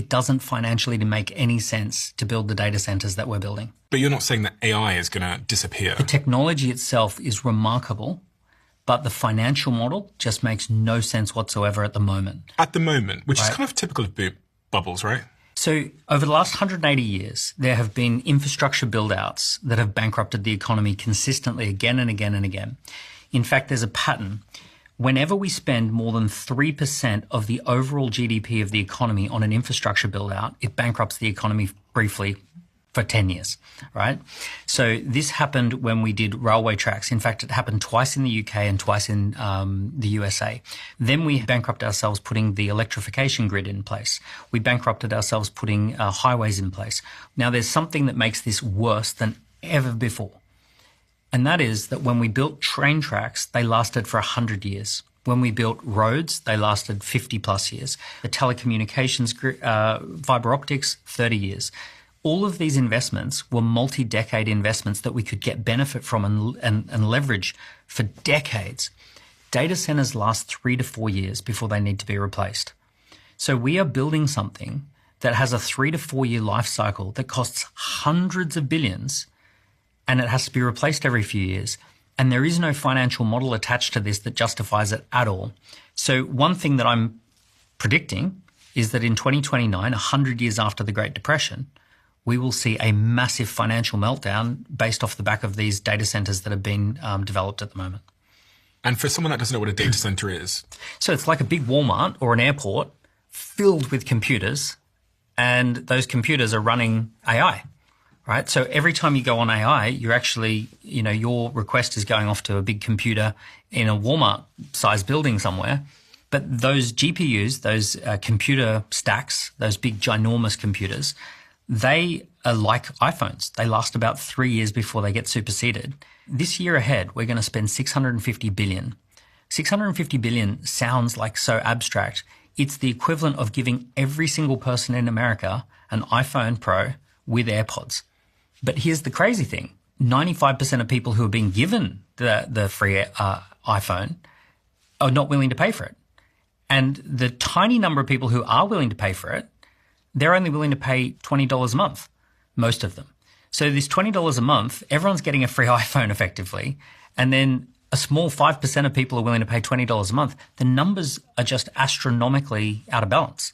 it doesn't financially make any sense to build the data centers that we're building. But you're not saying that AI is going to disappear. The technology itself is remarkable, but the financial model just makes no sense whatsoever at the moment. At the moment, which is kind of typical of bubbles, right? So over the last 180 years, there have been infrastructure build-outs that have bankrupted the economy consistently again and again and again. In fact, there's a pattern. Whenever we spend more than 3% of the overall GDP of the economy on an infrastructure build-out, it bankrupts the economy briefly for 10 years, right? So this happened when we did railway tracks. In fact, it happened twice in the UK and twice in the USA. Then we bankrupted ourselves putting the electrification grid in place. We bankrupted ourselves putting highways in place. Now, there's something that makes this worse than ever before. And that is that when we built train tracks, they lasted for 100 years. When we built roads, they lasted 50 plus years. The telecommunications, fiber optics, 30 years. All of these investments were multi-decade investments that we could get benefit from and leverage for decades. Data centers last 3 to 4 years before they need to be replaced. So we are building something that has a 3 to 4 year life cycle that costs hundreds of billions, and it has to be replaced every few years. And there is no financial model attached to this that justifies it at all. So one thing that I'm predicting is that in 2029, 100 years after the Great Depression, we will see a massive financial meltdown based off the back of these data centers that have been developed at the moment. And for someone that doesn't know what a data center is? So it's like a big Walmart or an airport filled with computers, and those computers are running AI, right? So every time you go on AI, you're actually, your request is going off to a big computer in a Walmart-sized building somewhere. But those GPUs, those computer stacks, those big ginormous computers, they are like iPhones. They last about 3 years before they get superseded. This year ahead, we're going to spend $650 billion. $650 billion sounds like so abstract. It's the equivalent of giving every single person in America an iPhone Pro with AirPods. But here's the crazy thing. 95% of people who are being given the free iPhone are not willing to pay for it. And the tiny number of people who are willing to pay for it, they're only willing to pay $20 a month, most of them. So this $20 a month, everyone's getting a free iPhone effectively, and then a small 5% of people are willing to pay $20 a month. The numbers are just astronomically out of balance.